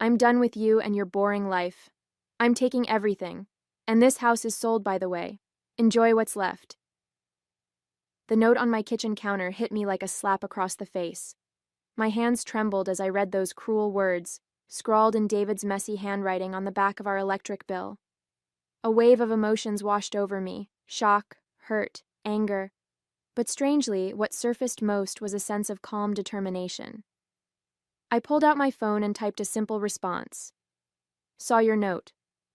I'm done with you and your boring life. I'm taking everything. And this house is sold, by the way. Enjoy what's left. The note on my kitchen counter hit me like a slap across the face. My hands trembled as I read those cruel words, scrawled in David's messy handwriting on the back of our electric bill. A wave of emotions washed over me: shock, hurt, anger. But strangely, what surfaced most was a sense of calm determination. I pulled out my phone and typed a simple response. Saw your note.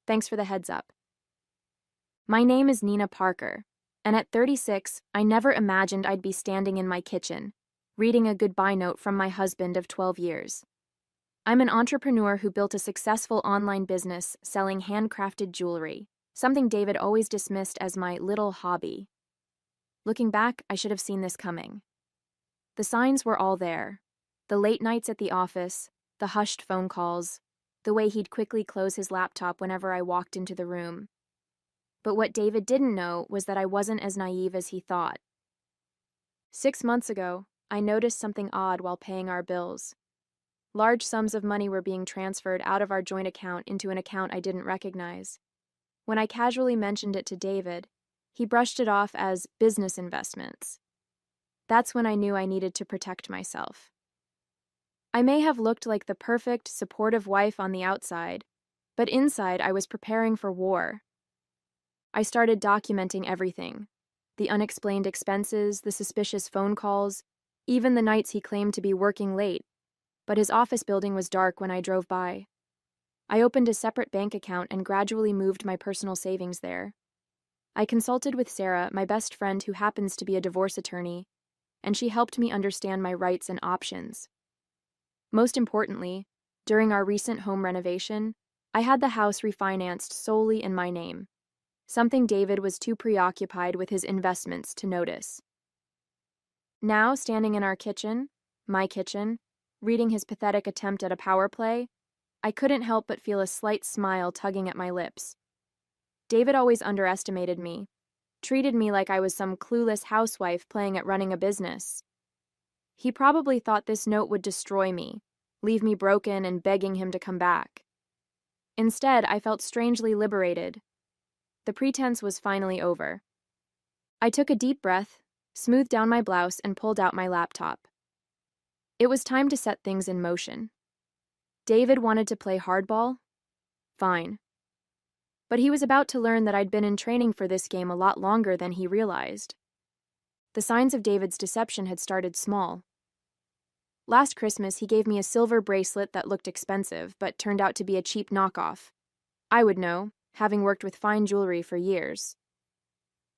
Thanks for the heads up. My name is Nina Parker, and at 36, I never imagined I'd be standing in my kitchen, reading a goodbye note from my husband of 12 years. I'm an entrepreneur who built a successful online business selling handcrafted jewelry, something David always dismissed as my little hobby. Looking back, I should have seen this coming. The signs were all there. The late nights at the office, the hushed phone calls, the way he'd quickly close his laptop whenever I walked into the room. But what David didn't know was that I wasn't as naive as he thought. 6 months ago, I noticed something odd while paying our bills. Large sums of money were being transferred out of our joint account into an account I didn't recognize. When I casually mentioned it to David, he brushed it off as business investments. That's when I knew I needed to protect myself. I may have looked like the perfect, supportive wife on the outside, but inside I was preparing for war. I started documenting everything: the unexplained expenses, the suspicious phone calls, even the nights he claimed to be working late, but his office building was dark when I drove by. I opened a separate bank account and gradually moved my personal savings there. I consulted with Sarah, my best friend who happens to be a divorce attorney, and she helped me understand my rights and options. Most importantly, during our recent home renovation, I had the house refinanced solely in my name, something David was too preoccupied with his investments to notice. Now, standing in our kitchen, my kitchen, reading his pathetic attempt at a power play, I couldn't help but feel a slight smile tugging at my lips. David always underestimated me, treated me like I was some clueless housewife playing at running a business. He probably thought this note would destroy me, leave me broken and begging him to come back. Instead, I felt strangely liberated. The pretense was finally over. I took a deep breath, smoothed down my blouse, and pulled out my laptop. It was time to set things in motion. David wanted to play hardball? Fine. But he was about to learn that I'd been in training for this game a lot longer than he realized. The signs of David's deception had started small. Last Christmas, he gave me a silver bracelet that looked expensive, but turned out to be a cheap knockoff. I would know, having worked with fine jewelry for years.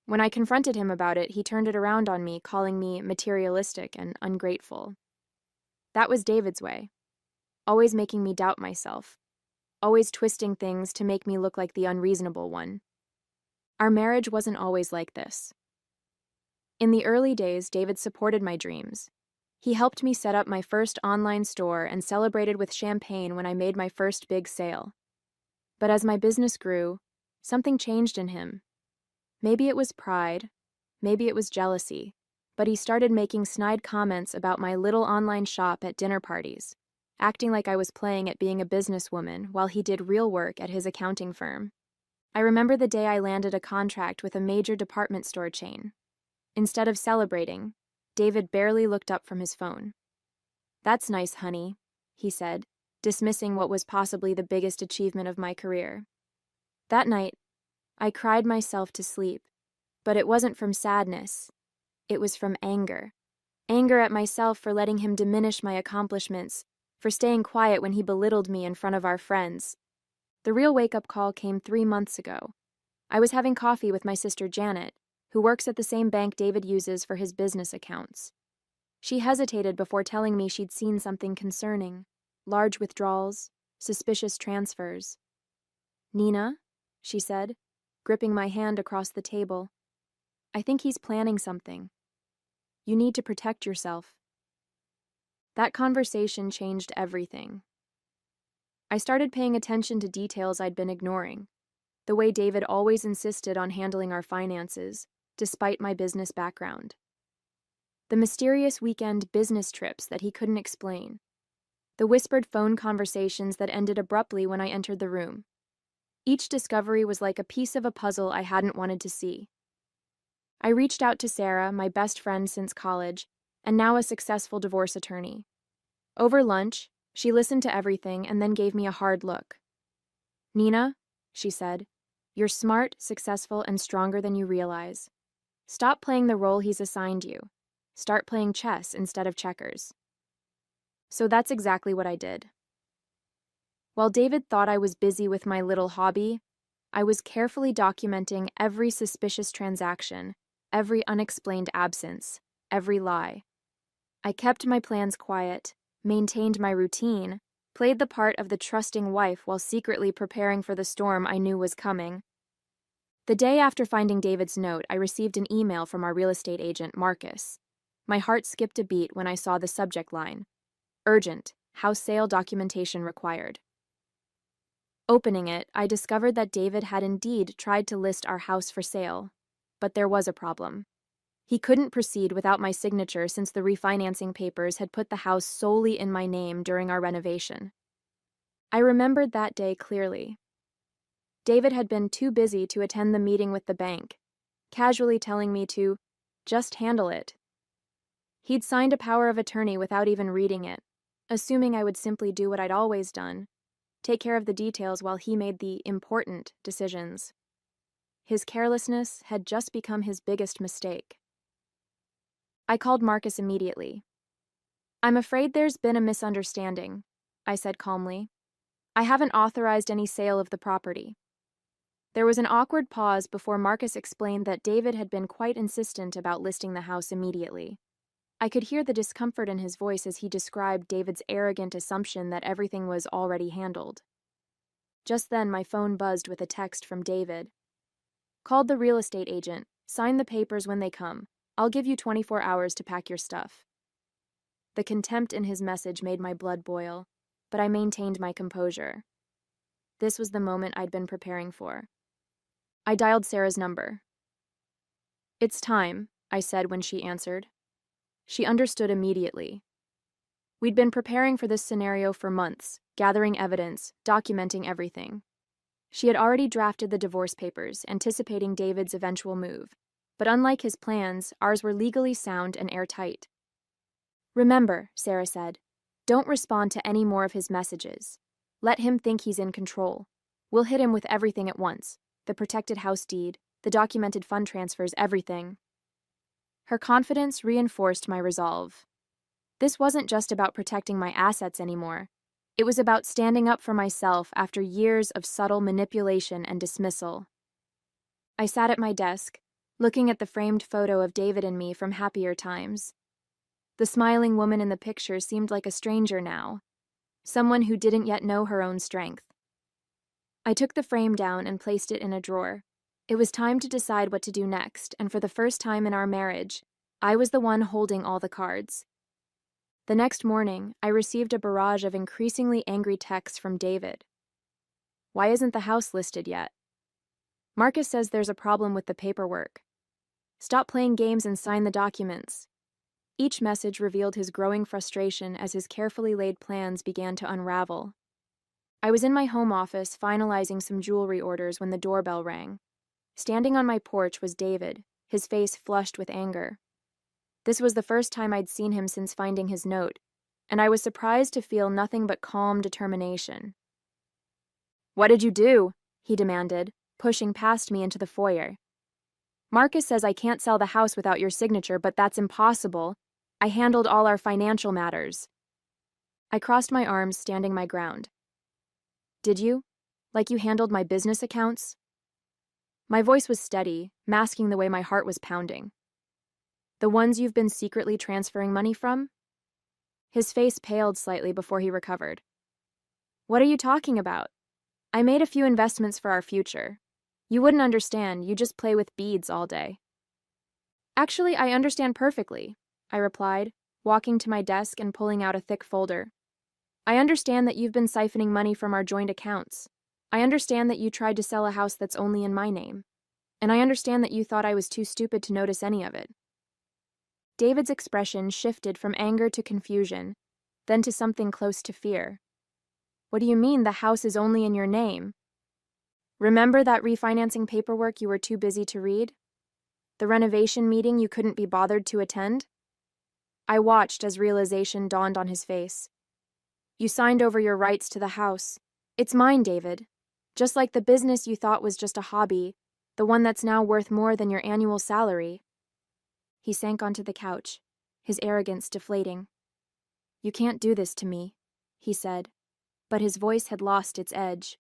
When I confronted him about it, he turned it around on me, calling me materialistic and ungrateful. That was David's way, always making me doubt myself, always twisting things to make me look like the unreasonable one. Our marriage wasn't always like this. In the early days, David supported my dreams. He helped me set up my first online store and celebrated with champagne when I made my first big sale. But as my business grew, something changed in him. Maybe it was pride, maybe it was jealousy, but he started making snide comments about my little online shop at dinner parties, acting like I was playing at being a businesswoman while he did real work at his accounting firm. I remember the day I landed a contract with a major department store chain. Instead of celebrating, David barely looked up from his phone. "That's nice, honey," he said, dismissing what was possibly the biggest achievement of my career. That night, I cried myself to sleep, but it wasn't from sadness. It was from anger. Anger at myself for letting him diminish my accomplishments, for staying quiet when he belittled me in front of our friends. The real wake-up call came 3 months ago. I was having coffee with my sister Janet, who works at the same bank David uses for his business accounts. She hesitated before telling me she'd seen something concerning: large withdrawals, suspicious transfers. "Nina," she said, gripping my hand across the table, "I think he's planning something. You need to protect yourself." That conversation changed everything. I started paying attention to details I'd been ignoring: the way David always insisted on handling our finances, despite my business background. The mysterious weekend business trips that he couldn't explain. The whispered phone conversations that ended abruptly when I entered the room. Each discovery was like a piece of a puzzle I hadn't wanted to see. I reached out to Sarah, my best friend since college, and now a successful divorce attorney. Over lunch, she listened to everything and then gave me a hard look. "Nina," she said, "you're smart, successful, and stronger than you realize. Stop playing the role he's assigned you. Start playing chess instead of checkers." So that's exactly what I did. While David thought I was busy with my little hobby, I was carefully documenting every suspicious transaction, every unexplained absence, every lie. I kept my plans quiet, maintained my routine, played the part of the trusting wife while secretly preparing for the storm I knew was coming. The day after finding David's note, I received an email from our real estate agent, Marcus. My heart skipped a beat when I saw the subject line: "Urgent, house sale documentation required." Opening it, I discovered that David had indeed tried to list our house for sale, but there was a problem. He couldn't proceed without my signature since the refinancing papers had put the house solely in my name during our renovation. I remembered that day clearly. David had been too busy to attend the meeting with the bank, casually telling me to just handle it. He'd signed a power of attorney without even reading it, assuming I would simply do what I'd always done, take care of the details while he made the important decisions. His carelessness had just become his biggest mistake. I called Marcus immediately. "I'm afraid there's been a misunderstanding," I said calmly. "I haven't authorized any sale of the property." There was an awkward pause before Marcus explained that David had been quite insistent about listing the house immediately. I could hear the discomfort in his voice as he described David's arrogant assumption that everything was already handled. Just then, my phone buzzed with a text from David. "Called the real estate agent. Sign the papers when they come. I'll give you 24 hours to pack your stuff." The contempt in his message made my blood boil, but I maintained my composure. This was the moment I'd been preparing for. I dialed Sarah's number. "It's time," I said when she answered. She understood immediately. We'd been preparing for this scenario for months, gathering evidence, documenting everything. She had already drafted the divorce papers, anticipating David's eventual move. But unlike his plans, ours were legally sound and airtight. "Remember," Sarah said, "don't respond to any more of his messages. Let him think he's in control. We'll hit him with everything at once: the protected house deed, the documented fund transfers, everything." Her confidence reinforced my resolve. This wasn't just about protecting my assets anymore. It was about standing up for myself after years of subtle manipulation and dismissal. I sat at my desk, looking at the framed photo of David and me from happier times. The smiling woman in the picture seemed like a stranger now, someone who didn't yet know her own strength. I took the frame down and placed it in a drawer. It was time to decide what to do next, and for the first time in our marriage, I was the one holding all the cards. The next morning, I received a barrage of increasingly angry texts from David. "Why isn't the house listed yet?" "Marcus says there's a problem with the paperwork." "Stop playing games and sign the documents." Each message revealed his growing frustration as his carefully laid plans began to unravel. I was in my home office finalizing some jewelry orders when the doorbell rang. Standing on my porch was David, his face flushed with anger. This was the first time I'd seen him since finding his note, and I was surprised to feel nothing but calm determination. "What did you do?" he demanded, pushing past me into the foyer. "Marcus says I can't sell the house without your signature, but that's impossible. I handled all our financial matters." I crossed my arms, standing my ground. "Did you? Like you handled my business accounts?" My voice was steady, masking the way my heart was pounding. "The ones you've been secretly transferring money from?" His face paled slightly before he recovered. "What are you talking about? I made a few investments for our future. You wouldn't understand, you just play with beads all day." "Actually, I understand perfectly," I replied, walking to my desk and pulling out a thick folder. "I understand that you've been siphoning money from our joint accounts. I understand that you tried to sell a house that's only in my name. And I understand that you thought I was too stupid to notice any of it." David's expression shifted from anger to confusion, then to something close to fear. What do you mean the house is only in your name? Remember that refinancing paperwork you were too busy to read? The renovation meeting you couldn't be bothered to attend? I watched as realization dawned on his face. You signed over your rights to the house. It's mine, David. Just like the business you thought was just a hobby, the one that's now worth more than your annual salary. He sank onto the couch, his arrogance deflating. You can't do this to me, he said, but his voice had lost its edge.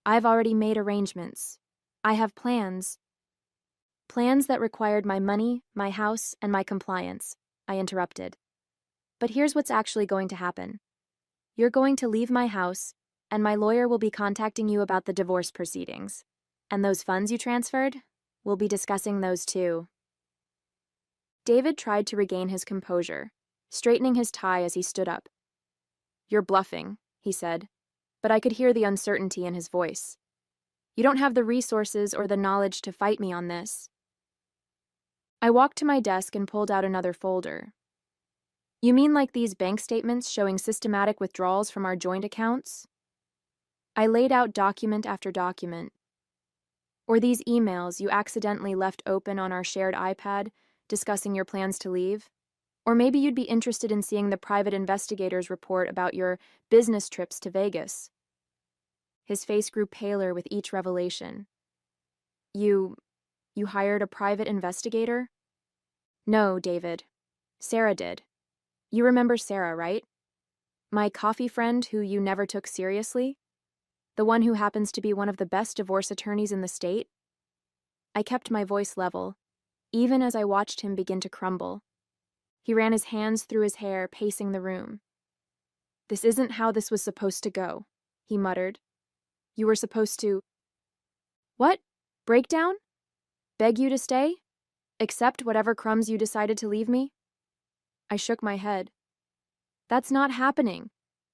I've already made arrangements. I have plans. Plans that required my money, my house, and my compliance, I interrupted. But here's what's actually going to happen. You're going to leave my house, and my lawyer will be contacting you about the divorce proceedings. And those funds you transferred? We'll be discussing those too. David tried to regain his composure, straightening his tie as he stood up. You're bluffing, he said, but I could hear the uncertainty in his voice. You don't have the resources or the knowledge to fight me on this. I walked to my desk and pulled out another folder. You mean like these bank statements showing systematic withdrawals from our joint accounts? I laid out document after document. Or these emails you accidentally left open on our shared iPad discussing your plans to leave? Or maybe you'd be interested in seeing the private investigator's report about your business trips to Vegas. His face grew paler with each revelation. You hired a private investigator? No, David. Sarah did. You remember Sarah, right? My coffee friend who you never took seriously? The one who happens to be one of the best divorce attorneys in the state? I kept my voice level, even as I watched him begin to crumble. He ran his hands through his hair, pacing the room. This isn't how this was supposed to go, he muttered. You were supposed to... What? Breakdown? Beg you to stay? Accept whatever crumbs you decided to leave me? I shook my head. That's not happening.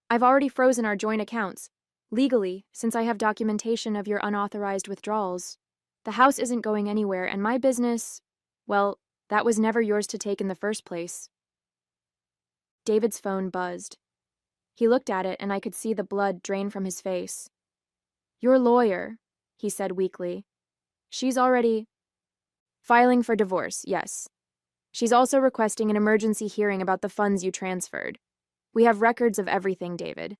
I've already frozen our joint accounts. Legally, since I have documentation of your unauthorized withdrawals. The house isn't going anywhere, and my business, well, that was never yours to take in the first place. David's phone buzzed. He looked at it, and I could see the blood drain from his face. Your lawyer, he said weakly. She's already... Filing for divorce, yes. She's also requesting an emergency hearing about the funds you transferred. We have records of everything, David.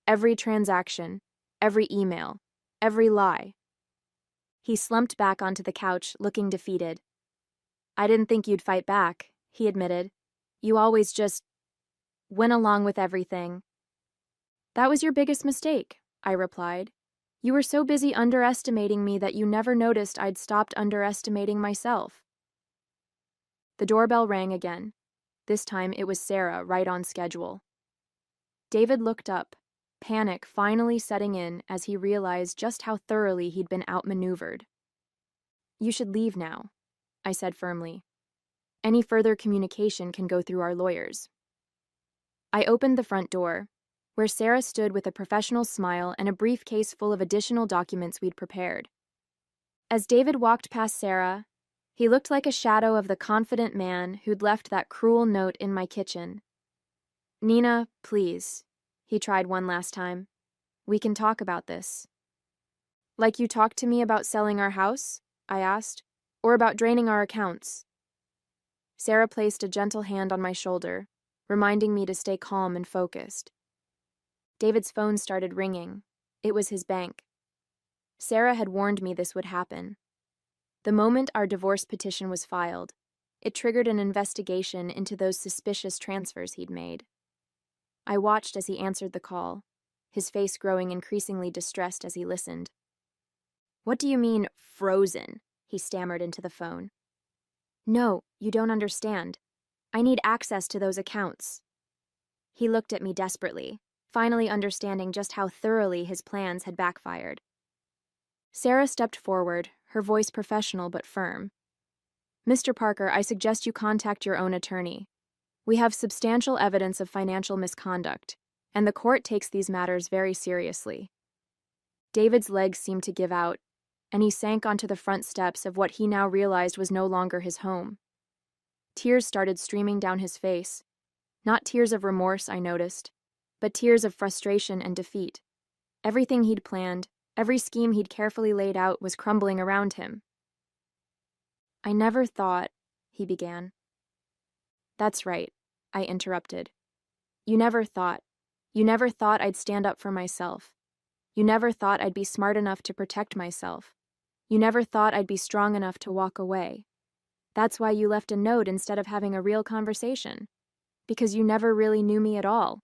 Every transaction, every email, every lie. He slumped back onto the couch, looking defeated. I didn't think you'd fight back, he admitted. You always just went along with everything. That was your biggest mistake, I replied. You were so busy underestimating me that you never noticed I'd stopped underestimating myself. The doorbell rang again. This time it was Sarah, right on schedule. David looked up, panic finally setting in as he realized just how thoroughly he'd been outmaneuvered. You should leave now, I said firmly. Any further communication can go through our lawyers. I opened the front door, where Sarah stood with a professional smile and a briefcase full of additional documents we'd prepared. As David walked past Sarah, he looked like a shadow of the confident man who'd left that cruel note in my kitchen. Nina, please, he tried one last time. We can talk about this. Like you talked to me about selling our house? I asked. Or about draining our accounts? Sarah placed a gentle hand on my shoulder, reminding me to stay calm and focused. David's phone started ringing. It was his bank. Sarah had warned me this would happen. The moment our divorce petition was filed, it triggered an investigation into those suspicious transfers he'd made. I watched as he answered the call, his face growing increasingly distressed as he listened. What do you mean, frozen? He stammered into the phone. No, you don't understand. I need access to those accounts. He looked at me desperately, finally understanding just how thoroughly his plans had backfired. Sarah stepped forward, her voice professional but firm. Mr. Parker, I suggest you contact your own attorney. We have substantial evidence of financial misconduct, and the court takes these matters very seriously. David's legs seemed to give out, and he sank onto the front steps of what he now realized was no longer his home. Tears started streaming down his face. Not tears of remorse, I noticed, but tears of frustration and defeat. Everything he'd planned, every scheme he'd carefully laid out was crumbling around him. "I never thought," he began. "That's right," I interrupted. You never thought I'd stand up for myself. You never thought I'd be smart enough to protect myself. You never thought I'd be strong enough to walk away. That's why you left a note instead of having a real conversation. Because you never really knew me at all."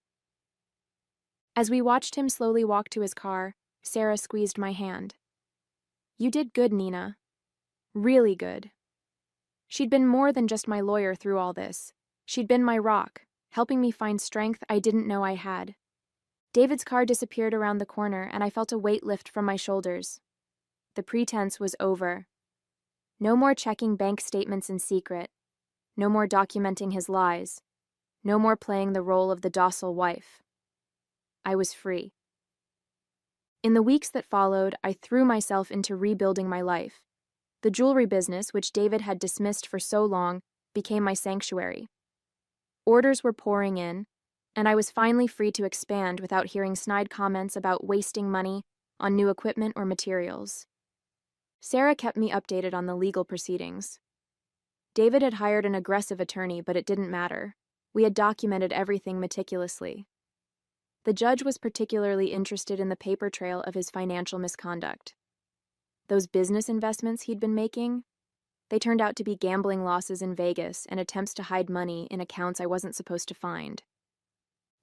As we watched him slowly walk to his car, Sarah squeezed my hand. "You did good, Nina. Really good." She'd been more than just my lawyer through all this. She'd been my rock, helping me find strength I didn't know I had. David's car disappeared around the corner, and I felt a weight lift from my shoulders. The pretense was over. No more checking bank statements in secret. No more documenting his lies. No more playing the role of the docile wife. I was free. In the weeks that followed, I threw myself into rebuilding my life. The jewelry business, which David had dismissed for so long, became my sanctuary. Orders were pouring in, and I was finally free to expand without hearing snide comments about wasting money on new equipment or materials. Sarah kept me updated on the legal proceedings. David had hired an aggressive attorney, but it didn't matter. We had documented everything meticulously. The judge was particularly interested in the paper trail of his financial misconduct. Those business investments he'd been making, they turned out to be gambling losses in Vegas and attempts to hide money in accounts I wasn't supposed to find.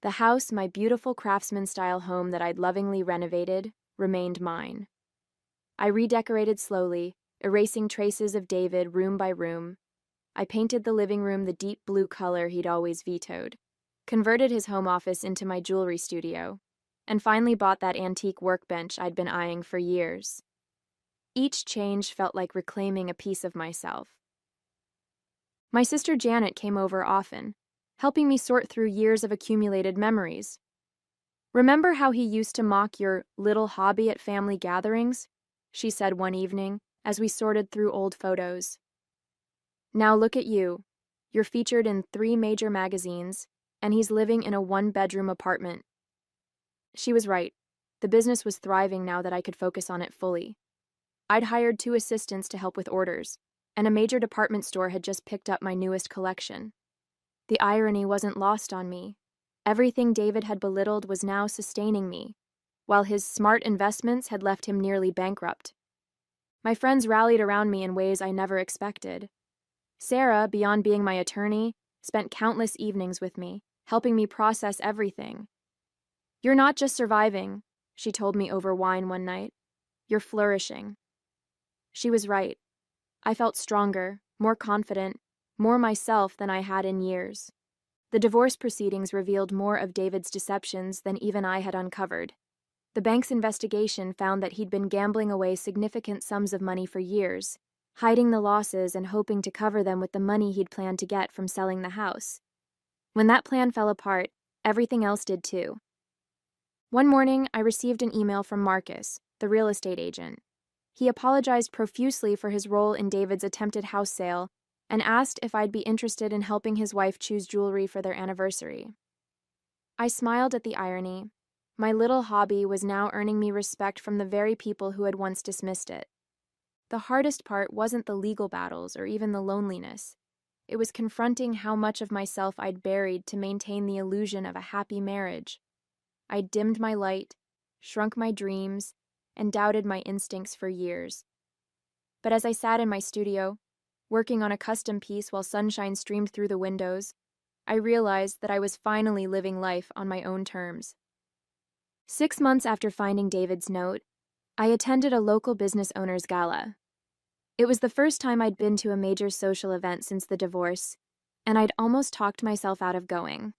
The house, my beautiful craftsman-style home that I'd lovingly renovated, remained mine. I redecorated slowly, erasing traces of David room by room. I painted the living room the deep blue color he'd always vetoed, converted his home office into my jewelry studio, and finally bought that antique workbench I'd been eyeing for years. Each change felt like reclaiming a piece of myself. My sister Janet came over often, helping me sort through years of accumulated memories. "Remember how he used to mock your little hobby at family gatherings?" she said one evening as we sorted through old photos. "Now look at you. You're featured in 3 major magazines, and he's living in a 1-bedroom apartment." She was right. The business was thriving now that I could focus on it fully. I'd hired 2 assistants to help with orders, and a major department store had just picked up my newest collection. The irony wasn't lost on me. Everything David had belittled was now sustaining me, while his smart investments had left him nearly bankrupt. My friends rallied around me in ways I never expected. Sarah, beyond being my attorney, spent countless evenings with me, helping me process everything. "You're not just surviving," she told me over wine one night. "You're flourishing." She was right. I felt stronger, more confident, more myself than I had in years. The divorce proceedings revealed more of David's deceptions than even I had uncovered. The bank's investigation found that he'd been gambling away significant sums of money for years, hiding the losses and hoping to cover them with the money he'd planned to get from selling the house. When that plan fell apart, everything else did too. One morning, I received an email from Marcus, the real estate agent. He apologized profusely for his role in David's attempted house sale and asked if I'd be interested in helping his wife choose jewelry for their anniversary. I smiled at the irony. My little hobby was now earning me respect from the very people who had once dismissed it. The hardest part wasn't the legal battles or even the loneliness. It was confronting how much of myself I'd buried to maintain the illusion of a happy marriage. I'd dimmed my light, shrunk my dreams, and doubted my instincts for years. But as I sat in my studio, working on a custom piece while sunshine streamed through the windows, I realized that I was finally living life on my own terms. 6 months after finding David's note, I attended a local business owners gala. It was the first time I'd been to a major social event since the divorce, and I'd almost talked myself out of going.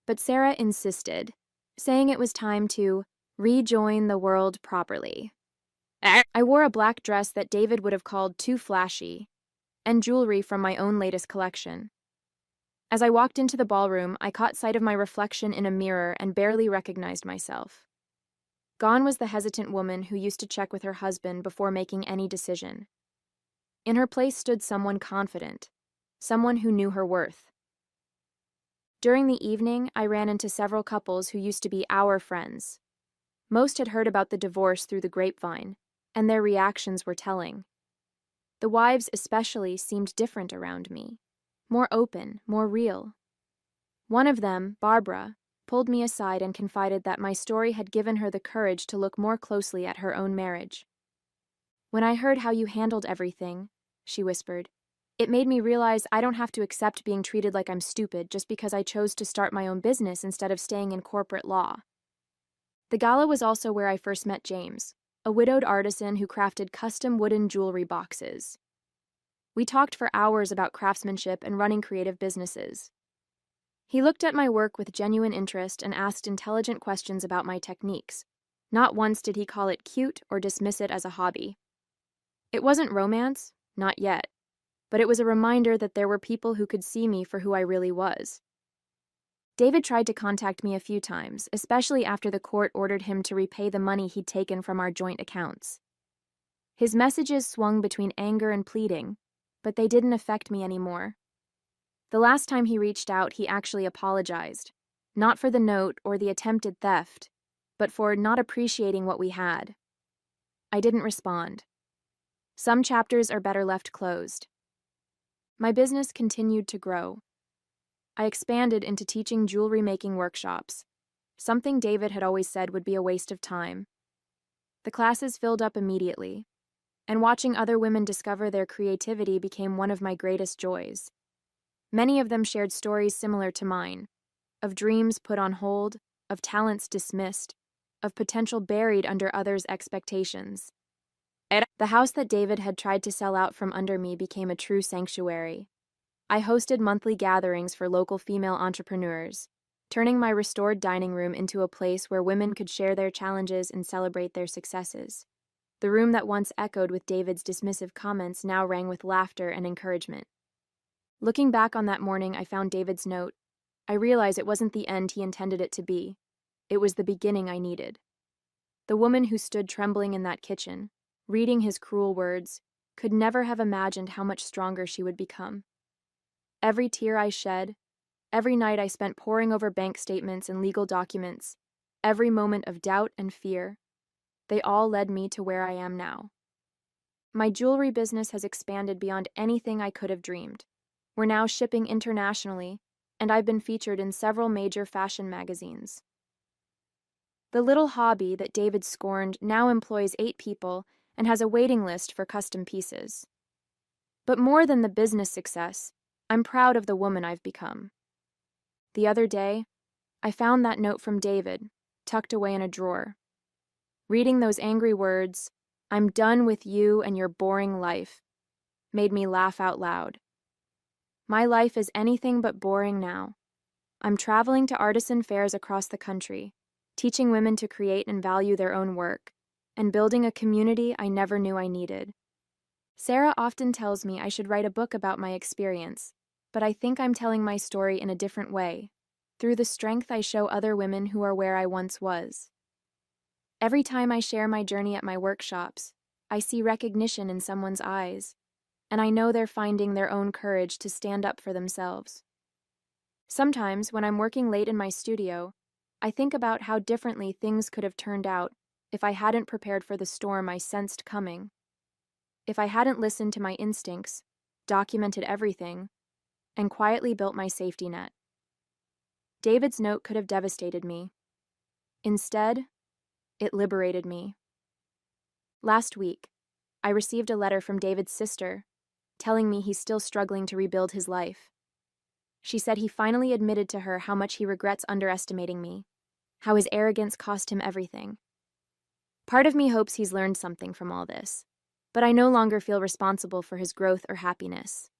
But Sarah insisted, saying it was time to rejoin the world properly. I wore a black dress that David would have called too flashy, and jewelry from my own latest collection. As I walked into the ballroom, I caught sight of my reflection in a mirror and barely recognized myself. Gone was the hesitant woman who used to check with her husband before making any decision. In her place stood someone confident, someone who knew her worth. During the evening, I ran into several couples who used to be our friends. Most had heard about the divorce through the grapevine, and their reactions were telling. The wives especially seemed different around me. More open, more real. One of them, Barbara, pulled me aside and confided that my story had given her the courage to look more closely at her own marriage. "When I heard how you handled everything," she whispered, "it made me realize I don't have to accept being treated like I'm stupid just because I chose to start my own business instead of staying in corporate law." The gala was also where I first met James, a widowed artisan who crafted custom wooden jewelry boxes. We talked for hours about craftsmanship and running creative businesses. He looked at my work with genuine interest and asked intelligent questions about my techniques. Not once did he call it cute or dismiss it as a hobby. It wasn't romance, not yet, but it was a reminder that there were people who could see me for who I really was. David tried to contact me a few times, especially after the court ordered him to repay the money he'd taken from our joint accounts. His messages swung between anger and pleading, but they didn't affect me anymore. The last time he reached out, he actually apologized, not for the note or the attempted theft, but for not appreciating what we had. I didn't respond. Some chapters are better left closed. My business continued to grow. I expanded into teaching jewelry-making workshops, something David had always said would be a waste of time. The classes filled up immediately, and watching other women discover their creativity became one of my greatest joys. Many of them shared stories similar to mine, of dreams put on hold, of talents dismissed, of potential buried under others' expectations. The house that David had tried to sell out from under me became a true sanctuary. I hosted monthly gatherings for local female entrepreneurs, turning my restored dining room into a place where women could share their challenges and celebrate their successes. The room that once echoed with David's dismissive comments now rang with laughter and encouragement. Looking back on that morning, I found David's note. I realized it wasn't the end he intended it to be. It was the beginning I needed. The woman who stood trembling in that kitchen, reading his cruel words, could never have imagined how much stronger she would become. Every tear I shed, every night I spent poring over bank statements and legal documents, every moment of doubt and fear, they all led me to where I am now. My jewelry business has expanded beyond anything I could have dreamed. We're now shipping internationally, and I've been featured in several major fashion magazines. The little hobby that David scorned now employs 8 people and has a waiting list for custom pieces. But more than the business success, I'm proud of the woman I've become. The other day, I found that note from David, tucked away in a drawer. Reading those angry words, "I'm done with you and your boring life," made me laugh out loud. My life is anything but boring now. I'm traveling to artisan fairs across the country, teaching women to create and value their own work, and building a community I never knew I needed. Sarah often tells me I should write a book about my experience, but I think I'm telling my story in a different way, through the strength I show other women who are where I once was. Every time I share my journey at my workshops, I see recognition in someone's eyes, and I know they're finding their own courage to stand up for themselves. Sometimes, when I'm working late in my studio, I think about how differently things could have turned out if I hadn't prepared for the storm I sensed coming. If I hadn't listened to my instincts, documented everything, and quietly built my safety net. David's note could have devastated me. Instead, it liberated me. Last week, I received a letter from David's sister, telling me he's still struggling to rebuild his life. She said he finally admitted to her how much he regrets underestimating me, how his arrogance cost him everything. Part of me hopes he's learned something from all this, but I no longer feel responsible for his growth or happiness.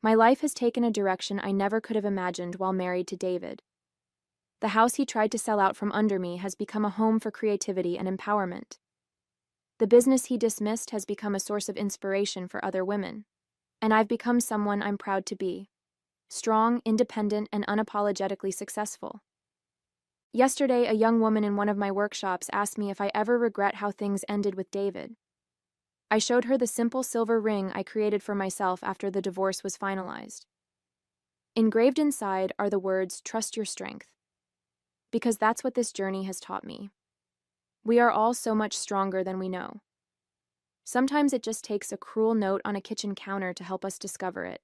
My life has taken a direction I never could have imagined while married to David. The house he tried to sell out from under me has become a home for creativity and empowerment. The business he dismissed has become a source of inspiration for other women, and I've become someone I'm proud to be. Strong, independent, and unapologetically successful. Yesterday, a young woman in one of my workshops asked me if I ever regret how things ended with David. I showed her the simple silver ring I created for myself after the divorce was finalized. Engraved inside are the words, "Trust your strength." Because that's what this journey has taught me. We are all so much stronger than we know. Sometimes it just takes a cruel note on a kitchen counter to help us discover it.